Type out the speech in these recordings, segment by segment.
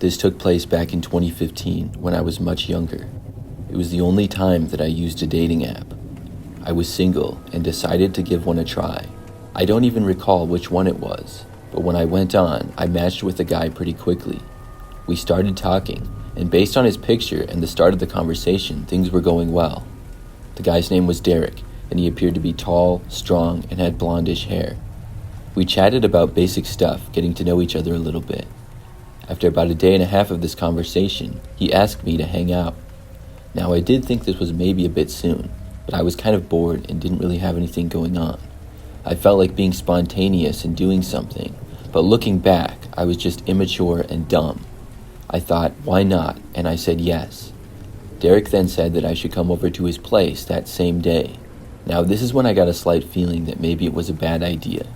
This took place back in 2015 when I was much younger. It was the only time that I used a dating app. I was single and decided to give one a try. I don't even recall which one it was, but when I went on, I matched with the guy pretty quickly. We started talking, and based on his picture and the start of the conversation, things were going well. The guy's name was Derek, and he appeared to be tall, strong, and had blondish hair. We chatted about basic stuff, getting to know each other a little bit. After about a day and a half of this conversation, he asked me to hang out. Now, I did think this was maybe a bit soon, but I was kind of bored and didn't really have anything going on. I felt like being spontaneous and doing something, but looking back, I was just immature and dumb. I thought, why not? And I said yes. Derek then said that I should come over to his place that same day. Now, this is when I got a slight feeling that maybe it was a bad idea.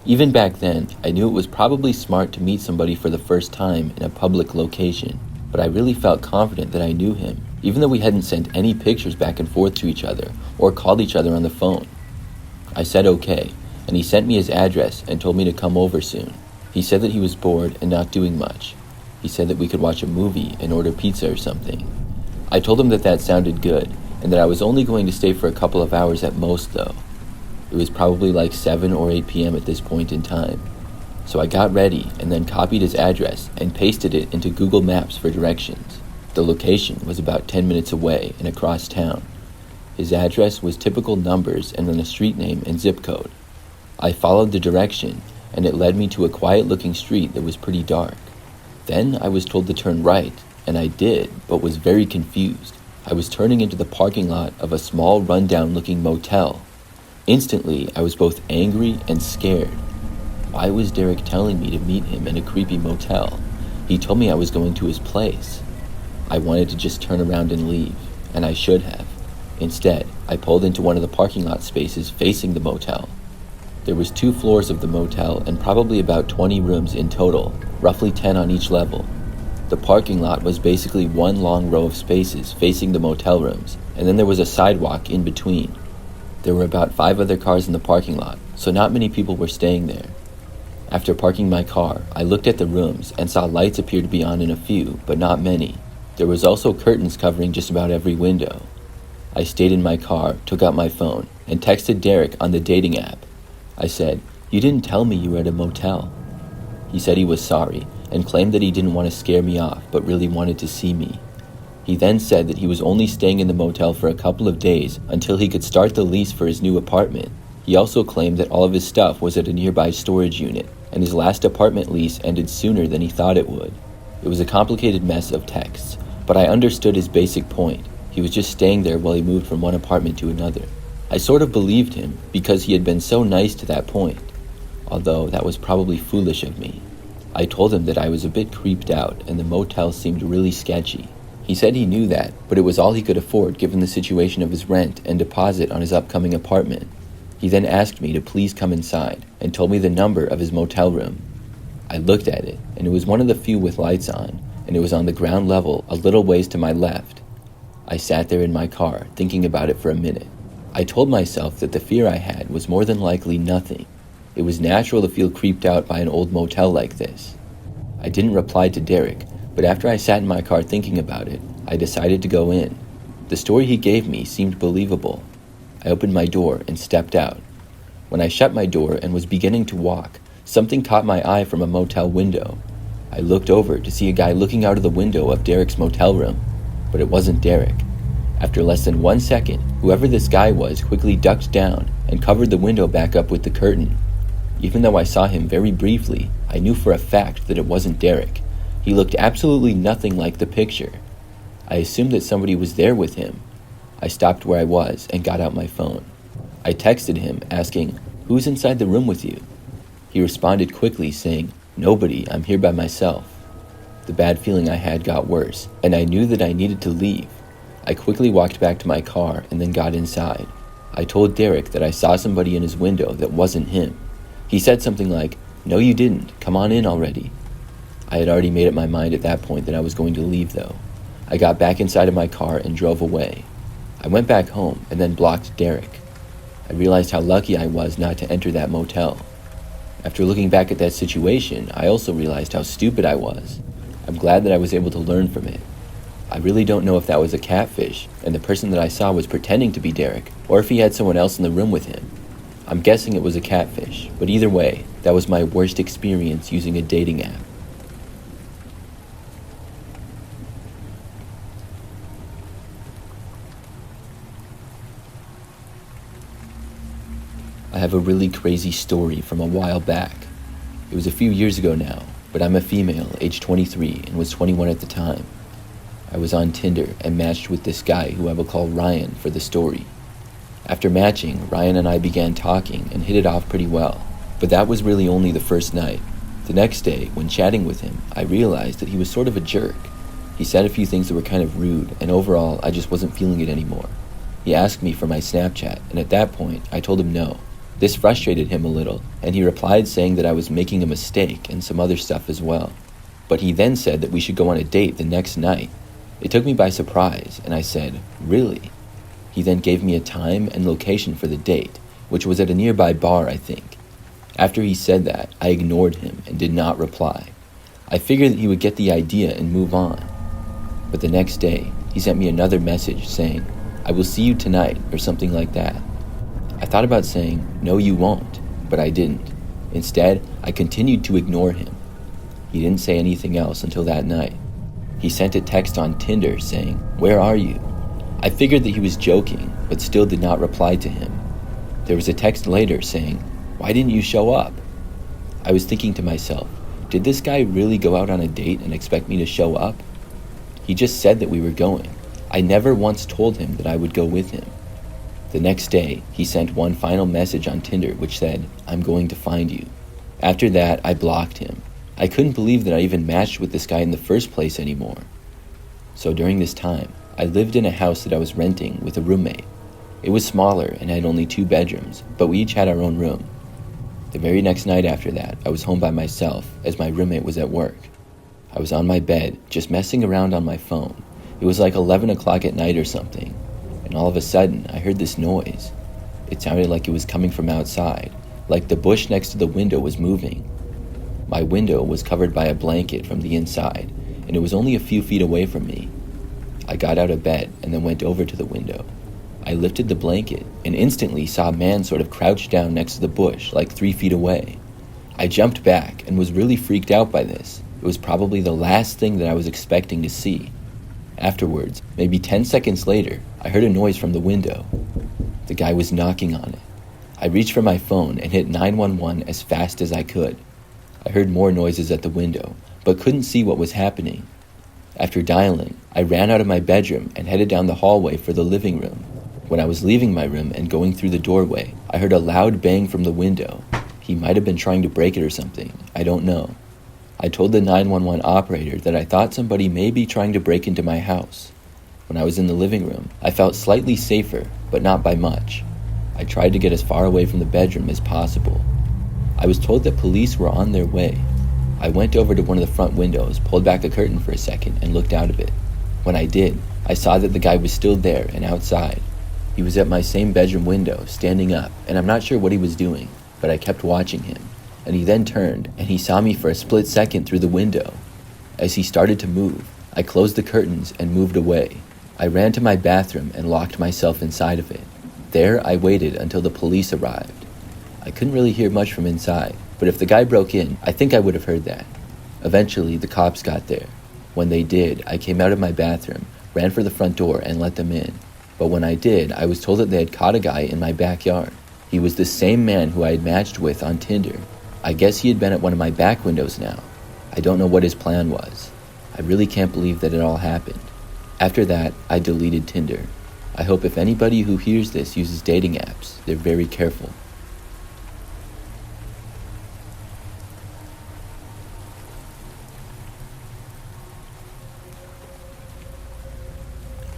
Even back then, I knew it was probably smart to meet somebody for the first time in a public location, but I really felt confident that I knew him, even though we hadn't sent any pictures back and forth to each other or called each other on the phone. I said okay, and he sent me his address and told me to come over soon. He said that he was bored and not doing much. He said that we could watch a movie and order pizza or something. I told him that that sounded good, and that I was only going to stay for a couple of hours at most though. It was probably like 7 or 8 p.m. at this point in time. So I got ready and then copied his address and pasted it into Google Maps for directions. The location was about 10 minutes away and across town. His address was typical numbers and then a street name and zip code. I followed the direction, and it led me to a quiet-looking street that was pretty dark. Then I was told to turn right, and I did, but was very confused. I was turning into the parking lot of a small run-down-looking motel. Instantly, I was both angry and scared. Why was Derek telling me to meet him in a creepy motel? He told me I was going to his place. I wanted to just turn around and leave, and I should have. Instead, I pulled into one of the parking lot spaces facing the motel. There was 2 floors of the motel and probably about 20 rooms in total, roughly 10 on each level. The parking lot was basically one long row of spaces facing the motel rooms, and then there was a sidewalk in between. There were about 5 other cars in the parking lot, so not many people were staying there. After parking my car, I looked at the rooms and saw lights appear to be on in a few, but not many. There was also curtains covering just about every window. I stayed in my car, took out my phone, and texted Derek on the dating app. I said, "You didn't tell me you were at a motel." He said he was sorry, and claimed that he didn't want to scare me off, but really wanted to see me. He then said that he was only staying in the motel for a couple of days until he could start the lease for his new apartment. He also claimed that all of his stuff was at a nearby storage unit, and his last apartment lease ended sooner than he thought it would. It was a complicated mess of texts, but I understood his basic point. He was just staying there while he moved from one apartment to another. I sort of believed him because he had been so nice to that point, although that was probably foolish of me. I told him that I was a bit creeped out and the motel seemed really sketchy. He said he knew that, but it was all he could afford given the situation of his rent and deposit on his upcoming apartment. He then asked me to please come inside and told me the number of his motel room. I looked at it, and it was one of the few with lights on, and it was on the ground level a little ways to my left. I sat there in my car, thinking about it for a minute. I told myself that the fear I had was more than likely nothing. It was natural to feel creeped out by an old motel like this. I didn't reply to Derek, but after I sat in my car thinking about it, I decided to go in. The story he gave me seemed believable. I opened my door and stepped out. When I shut my door and was beginning to walk, something caught my eye from a motel window. I looked over to see a guy looking out of the window of Derek's motel room, but it wasn't Derek. After less than 1 second, whoever this guy was quickly ducked down and covered the window back up with the curtain. Even though I saw him very briefly, I knew for a fact that it wasn't Derek. He looked absolutely nothing like the picture. I assumed that somebody was there with him. I stopped where I was and got out my phone. I texted him asking, "Who's inside the room with you?" He responded quickly saying, "Nobody, I'm here by myself." The bad feeling I had got worse, and I knew that I needed to leave. I quickly walked back to my car and then got inside. I told Derek that I saw somebody in his window that wasn't him. He said something like, "No, you didn't. Come on in already." I had already made up my mind at that point that I was going to leave, though. I got back inside of my car and drove away. I went back home and then blocked Derek. I realized how lucky I was not to enter that motel. After looking back at that situation, I also realized how stupid I was. I'm glad that I was able to learn from it. I really don't know if that was a catfish, and the person that I saw was pretending to be Derek, or if he had someone else in the room with him. I'm guessing it was a catfish, but either way, that was my worst experience using a dating app. I have a really crazy story from a while back. It was a few years ago now, but I'm a female, age 23, and was 21 at the time. I was on Tinder and matched with this guy who I will call Ryan for the story. After matching, Ryan and I began talking and hit it off pretty well, but that was really only the first night. The next day, when chatting with him, I realized that he was sort of a jerk. He said a few things that were kind of rude, and overall, I just wasn't feeling it anymore. He asked me for my Snapchat, and at that point, I told him no. This frustrated him a little, and he replied saying that I was making a mistake and some other stuff as well. But he then said that we should go on a date the next night. It took me by surprise, and I said, "Really?" He then gave me a time and location for the date, which was at a nearby bar, I think. After he said that, I ignored him and did not reply. I figured that he would get the idea and move on. But the next day, he sent me another message saying, "I will see you tonight," or something like that. I thought about saying, "No, you won't," but I didn't. Instead, I continued to ignore him. He didn't say anything else until that night. He sent a text on Tinder saying, "Where are you?" I figured that he was joking, but still did not reply to him. There was a text later saying, "Why didn't you show up?" I was thinking to myself, did this guy really go out on a date and expect me to show up? He just said that we were going. I never once told him that I would go with him. The next day, he sent one final message on Tinder which said, "I'm going to find you." After that, I blocked him. I couldn't believe that I even matched with this guy in the first place anymore. So during this time, I lived in a house that I was renting with a roommate. It was smaller and had only 2 bedrooms, but we each had our own room. The very next night after that, I was home by myself as my roommate was at work. I was on my bed, just messing around on my phone. It was like 11 o'clock at night or something. And all of a sudden, I heard this noise. It sounded like it was coming from outside, like the bush next to the window was moving. My window was covered by a blanket from the inside, and it was only a few feet away from me. I got out of bed and then went over to the window. I lifted the blanket and instantly saw a man sort of crouched down next to the bush, like 3 feet away. I jumped back and was really freaked out by this. It was probably the last thing that I was expecting to see. Afterwards, maybe 10 seconds later, I heard a noise from the window. The guy was knocking on it. I reached for my phone and hit 911 as fast as I could. I heard more noises at the window, but couldn't see what was happening. After dialing, I ran out of my bedroom and headed down the hallway for the living room. When I was leaving my room and going through the doorway, I heard a loud bang from the window. He might have been trying to break it or something, I don't know. I told the 911 operator that I thought somebody may be trying to break into my house. When I was in the living room, I felt slightly safer, but not by much. I tried to get as far away from the bedroom as possible. I was told that police were on their way. I went over to one of the front windows, pulled back a curtain for a second, and looked out of it. When I did, I saw that the guy was still there and outside. He was at my same bedroom window, standing up, and I'm not sure what he was doing, but I kept watching him. And he then turned, and he saw me for a split second through the window. As he started to move, I closed the curtains and moved away. I ran to my bathroom and locked myself inside of it. There, I waited until the police arrived. I couldn't really hear much from inside, but if the guy broke in, I think I would have heard that. Eventually, the cops got there. When they did, I came out of my bathroom, ran for the front door, and let them in. But when I did, I was told that they had caught a guy in my backyard. He was the same man who I had matched with on Tinder. I guess he had been at one of my back windows now. I don't know what his plan was. I really can't believe that it all happened. After that, I deleted Tinder. I hope if anybody who hears this uses dating apps, they're very careful.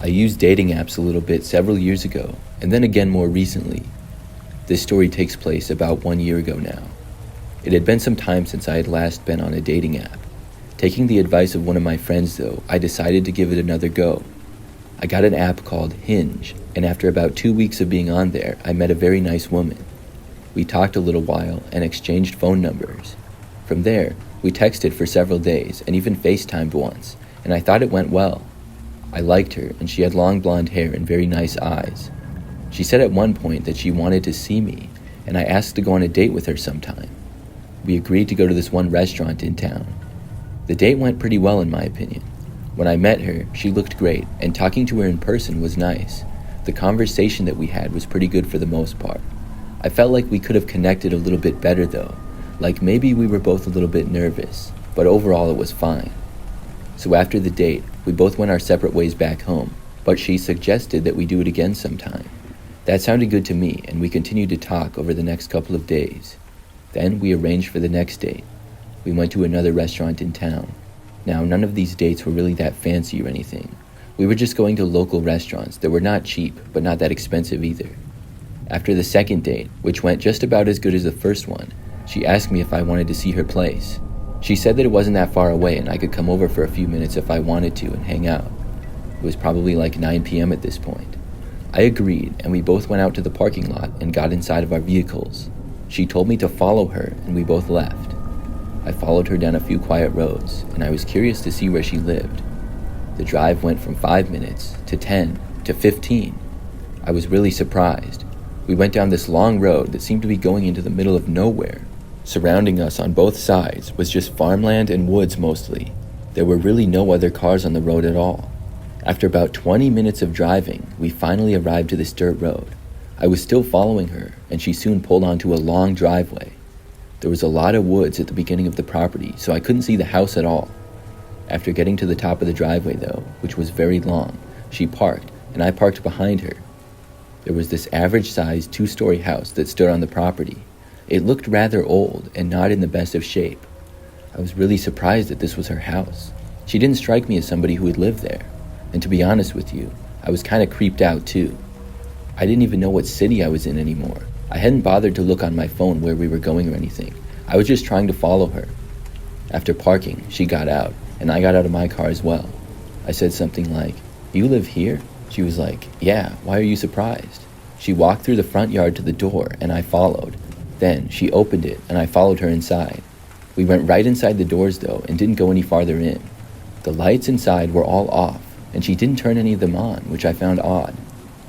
I used dating apps a little bit several years ago, and then again more recently. This story takes place about 1 year ago now. It had been some time since I had last been on a dating app. Taking the advice of one of my friends though, I decided to give it another go. I got an app called Hinge, and after about 2 weeks of being on there, I met a very nice woman. We talked a little while and exchanged phone numbers. From there, We texted for several days and even FaceTimed once, and I thought it went well. I liked her, and she had long blonde hair and very nice eyes. She said at one point that she wanted to see me, and I asked to go on a date with her sometime. We agreed to go to this one restaurant in town. The date went pretty well in my opinion. When I met her, she looked great, and talking to her in person was nice. The conversation that we had was pretty good for the most part. I felt like we could have connected a little bit better though, like maybe we were both a little bit nervous, but overall it was fine. So after the date, we both went our separate ways back home, but she suggested that we do it again sometime. That sounded good to me, and we continued to talk over the next couple of days. Then we arranged for the next date. We went to another restaurant in town. Now, none of these dates were really that fancy or anything. We were just going to local restaurants that were not cheap, but not that expensive either. After the second date, which went just about as good as the first one, she asked me if I wanted to see her place. She said that it wasn't that far away and I could come over for a few minutes if I wanted to and hang out. It was probably like 9 p.m. at this point. I agreed, and we both went out to the parking lot and got inside of our vehicles. She told me to follow her, and we both left. I followed her down a few quiet roads, and I was curious to see where she lived. The drive went from 5 minutes to 10 to 15. I was really surprised. We went down this long road that seemed to be going into the middle of nowhere. Surrounding us on both sides was just farmland and woods mostly. There were really no other cars on the road at all. After about 20 minutes of driving, we finally arrived to this dirt road. I was still following her, and she soon pulled onto a long driveway. There was a lot of woods at the beginning of the property, so I couldn't see the house at all. After getting to the top of the driveway though, which was very long, she parked, and I parked behind her. There was this average-sized 2-story house that stood on the property. It looked rather old and not in the best of shape. I was really surprised that this was her house. She didn't strike me as somebody who would live there. And to be honest with you, I was kind of creeped out too. I didn't even know what city I was in anymore. I hadn't bothered to look on my phone where we were going or anything. I was just trying to follow her. After parking, she got out, and I got out of my car as well. I said something like, "You live here?" She was like, "Yeah, why are you surprised?" She walked through the front yard to the door, and I followed. Then she opened it, and I followed her inside. We went right inside the doors though, and didn't go any farther in. The lights inside were all off, and she didn't turn any of them on, which I found odd.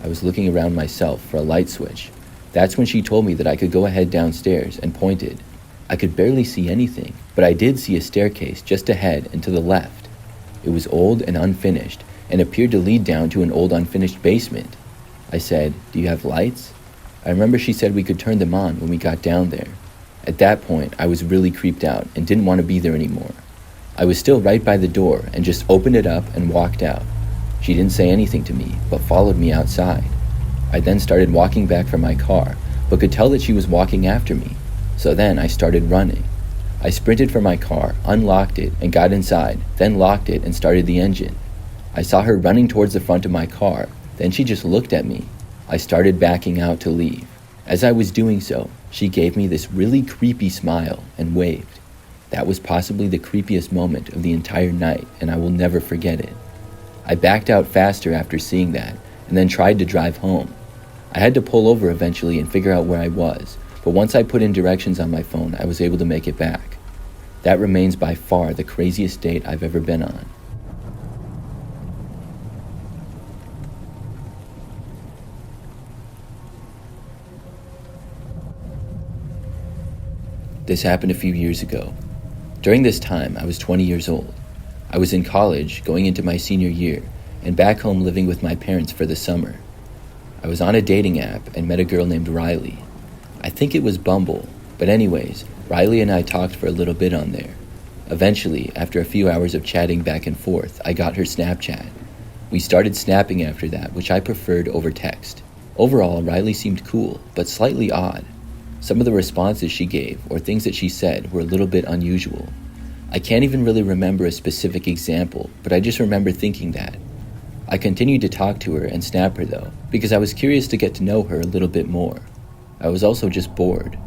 I was looking around myself for a light switch. That's when she told me that I could go ahead downstairs and pointed. I could barely see anything, but I did see a staircase just ahead and to the left. It was old and unfinished, and appeared to lead down to an old unfinished basement. I said, "Do you have lights?" I remember she said we could turn them on when we got down there. At that point, I was really creeped out and didn't want to be there anymore. I was still right by the door and just opened it up and walked out. She didn't say anything to me, but followed me outside. I then started walking back from my car, but could tell that she was walking after me. So then I started running. I sprinted for my car, unlocked it, and got inside, then locked it and started the engine. I saw her running towards the front of my car, then she just looked at me. I started backing out to leave. As I was doing so, she gave me this really creepy smile and waved. That was possibly the creepiest moment of the entire night, and I will never forget it. I backed out faster after seeing that, and then tried to drive home. I had to pull over eventually and figure out where I was, but once I put in directions on my phone, I was able to make it back. That remains by far the craziest date I've ever been on. This happened a few years ago. During this time, I was 20 years old. I was in college, going into my senior year, and back home living with my parents for the summer. I was on a dating app and met a girl named Riley. I think it was Bumble, but anyways, Riley and I talked for a little bit on there. Eventually, after a few hours of chatting back and forth, I got her Snapchat. We started snapping after that, which I preferred over text. Overall, Riley seemed cool, but slightly odd. Some of the responses she gave, or things that she said, were a little bit unusual. I can't even really remember a specific example, but I just remember thinking that. I continued to talk to her and snap her though, because I was curious to get to know her a little bit more. I was also just bored.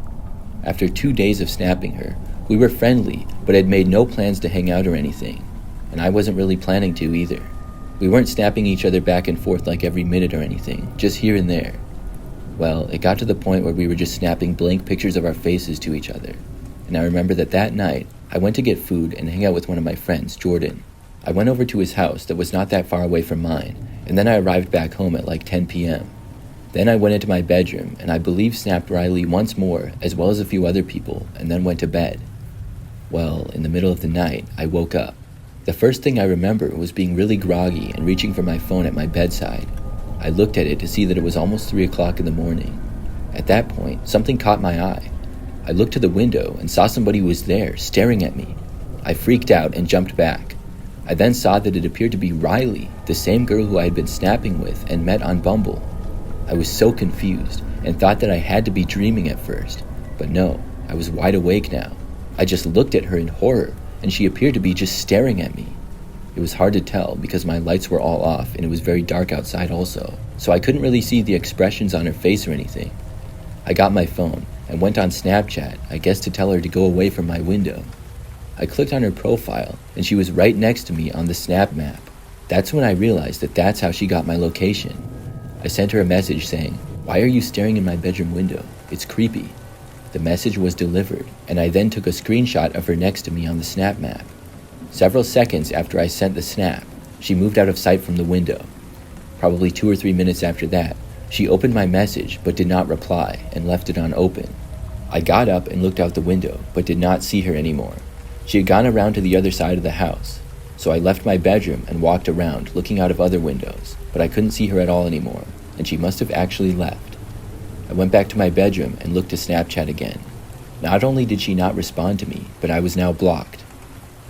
After 2 days of snapping her, we were friendly, but had made no plans to hang out or anything, and I wasn't really planning to either. We weren't snapping each other back and forth like every minute or anything, just here and there. Well, it got to the point where we were just snapping blank pictures of our faces to each other, and I remember that night, I went to get food and hang out with one of my friends, Jordan. I went over to his house that was not that far away from mine, and then I arrived back home at like 10 p.m. Then I went into my bedroom and I believe snapped Riley once more, as well as a few other people, and then went to bed. Well, in the middle of the night, I woke up. The first thing I remember was being really groggy and reaching for my phone at my bedside. I looked at it to see that it was almost 3 o'clock in the morning. At that point, something caught my eye. I looked to the window and saw somebody was there, staring at me. I freaked out and jumped back. I then saw that it appeared to be Riley, the same girl who I had been snapping with and met on Bumble. I was so confused and thought that I had to be dreaming at first, but no, I was wide awake now. I just looked at her in horror, and she appeared to be just staring at me. It was hard to tell because my lights were all off and it was very dark outside also, so I couldn't really see the expressions on her face or anything. I got my phone and went on Snapchat, I guess to tell her to go away from my window. I clicked on her profile and she was right next to me on the snap map. That's when I realized that that's how she got my location. I sent her a message saying, "Why are you staring in my bedroom window? It's creepy." The message was delivered, and I then took a screenshot of her next to me on the snap map. Several seconds after I sent the snap, she moved out of sight from the window. Probably 2 or 3 minutes after that, she opened my message but did not reply and left it on open. I got up and looked out the window but did not see her anymore. She had gone around to the other side of the house, so I left my bedroom and walked around looking out of other windows, but I couldn't see her at all anymore, and she must have actually left. I went back to my bedroom and looked to Snapchat again. Not only did she not respond to me, but I was now blocked.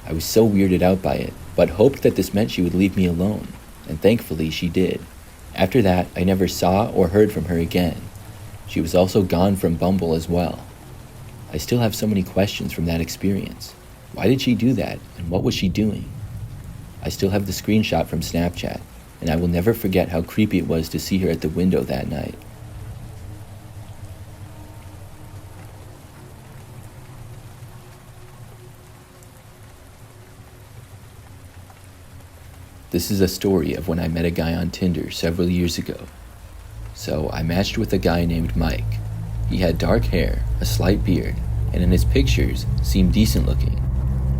I was so weirded out by it, but hoped that this meant she would leave me alone, and thankfully she did. After that, I never saw or heard from her again. She was also gone from Bumble as well. I still have so many questions from that experience. Why did she do that, and what was she doing? I still have the screenshot from Snapchat, and I will never forget how creepy it was to see her at the window that night. This is a story of when I met a guy on Tinder several years ago. So I matched with a guy named Mike. He had dark hair, a slight beard, and in his pictures seemed decent looking.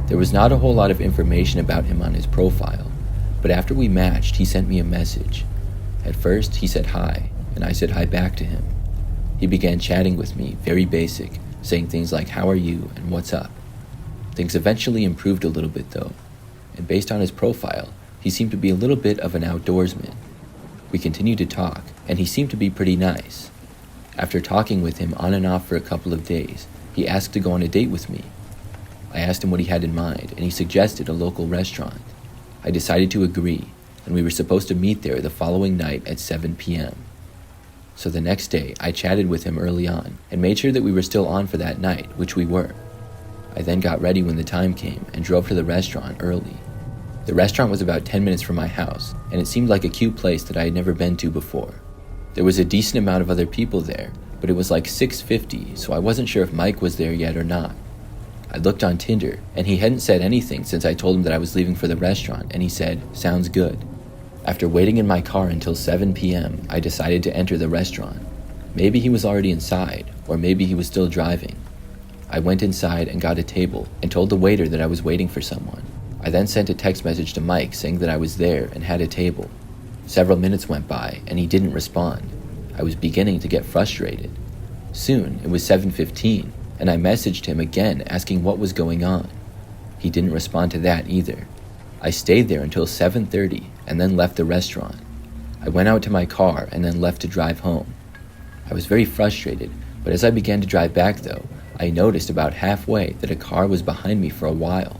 There was not a whole lot of information about him on his profile, but after we matched, he sent me a message. At first, he said hi, and I said hi back to him. He began chatting with me, very basic, saying things like, "How are you?" and "What's up?" Things eventually improved a little bit though, and based on his profile, he seemed to be a little bit of an outdoorsman. We continued to talk, and he seemed to be pretty nice. After talking with him on and off for a couple of days, he asked to go on a date with me. I asked him what he had in mind, and he suggested a local restaurant. I decided to agree, and we were supposed to meet there the following night at 7 p.m. So the next day, I chatted with him early on, and made sure that we were still on for that night, which we were. I then got ready when the time came, and drove to the restaurant early. The restaurant was about 10 minutes from my house, and it seemed like a cute place that I had never been to before. There was a decent amount of other people there, but it was like 6:50, so I wasn't sure if Mike was there yet or not. I looked on Tinder, and he hadn't said anything since I told him that I was leaving for the restaurant, and he said, "Sounds good." After waiting in my car until 7 p.m., I decided to enter the restaurant. Maybe he was already inside, or maybe he was still driving. I went inside and got a table, and told the waiter that I was waiting for someone. I then sent a text message to Mike saying that I was there and had a table. Several minutes went by, and he didn't respond. I was beginning to get frustrated. Soon, it was 7:15, and I messaged him again asking what was going on. He didn't respond to that either. I stayed there until 7:30 and then left the restaurant. I went out to my car and then left to drive home. I was very frustrated, but as I began to drive back though, I noticed about halfway that a car was behind me for a while.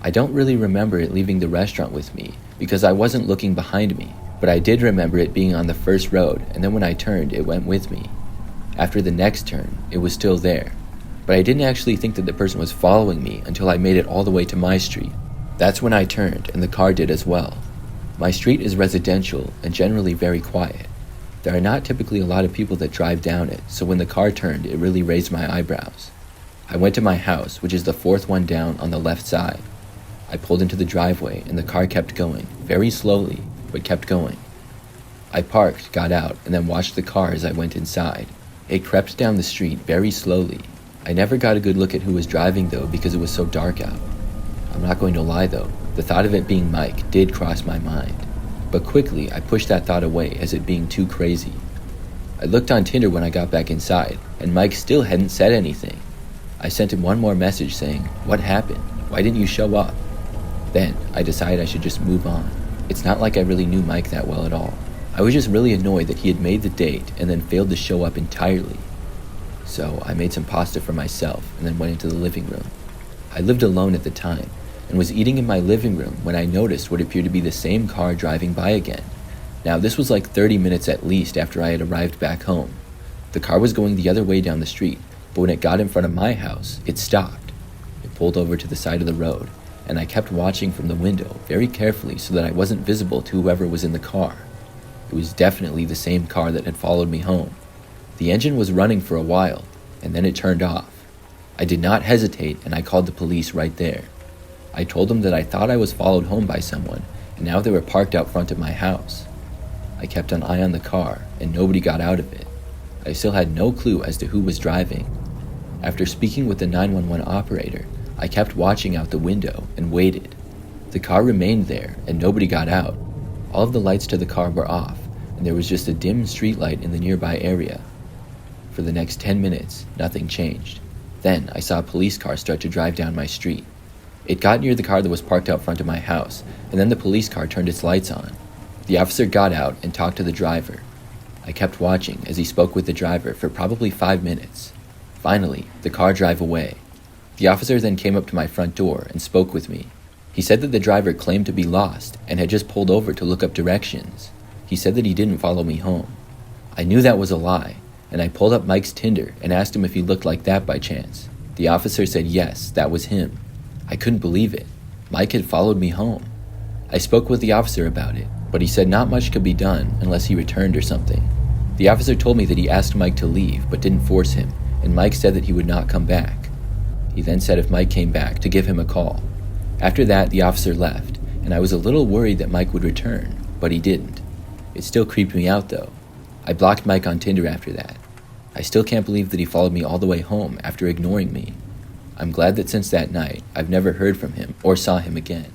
I don't really remember it leaving the restaurant with me because I wasn't looking behind me, but I did remember it being on the first road, and then when I turned, it went with me. After the next turn, it was still there, but I didn't actually think that the person was following me until I made it all the way to my street. That's when I turned, and the car did as well. My street is residential and generally very quiet. There are not typically a lot of people that drive down it, so when the car turned, it really raised my eyebrows. I went to my house, which is the fourth one down on the left side. I pulled into the driveway, and the car kept going, very slowly, but kept going. I parked, got out, and then watched the car as I went inside. It crept down the street very slowly. I never got a good look at who was driving though because it was so dark out. I'm not going to lie though, the thought of it being Mike did cross my mind, but quickly I pushed that thought away as it being too crazy. I looked on Tinder when I got back inside, and Mike still hadn't said anything. I sent him one more message saying, "What happened? Why didn't you show up?" Then I decided I should just move on. It's not like I really knew Mike that well at all. I was just really annoyed that he had made the date and then failed to show up entirely. So I made some pasta for myself and then went into the living room. I lived alone at the time and was eating in my living room when I noticed what appeared to be the same car driving by again. Now this was like 30 minutes at least after I had arrived back home. The car was going the other way down the street, but when it got in front of my house, it stopped. It pulled over to the side of the road, and I kept watching from the window very carefully so that I wasn't visible to whoever was in the car. It was definitely the same car that had followed me home. The engine was running for a while, and then it turned off. I did not hesitate, and I called the police right there. I told them that I thought I was followed home by someone, and now they were parked out front of my house. I kept an eye on the car, and nobody got out of it. I still had no clue as to who was driving. After speaking with the 911 operator, I kept watching out the window and waited. The car remained there, and nobody got out. All of the lights to the car were off, and there was just a dim streetlight in the nearby area. For the next 10 minutes, nothing changed. Then I saw a police car start to drive down my street. It got near the car that was parked out front of my house, and then the police car turned its lights on. The officer got out and talked to the driver. I kept watching as he spoke with the driver for probably 5 minutes. Finally, the car drove away. The officer then came up to my front door and spoke with me. He said that the driver claimed to be lost and had just pulled over to look up directions. He said that he didn't follow me home. I knew that was a lie, and I pulled up Mike's Tinder and asked him if he looked like that by chance. The officer said yes, that was him. I couldn't believe it. Mike had followed me home. I spoke with the officer about it, but he said not much could be done unless he returned or something. The officer told me that he asked Mike to leave but didn't force him, and Mike said that he would not come back. He then said if Mike came back to give him a call. After that, the officer left, and I was a little worried that Mike would return, but he didn't. It still creeped me out though. I blocked Mike on Tinder after that. I still can't believe that he followed me all the way home after ignoring me. I'm glad that since that night, I've never heard from him or saw him again.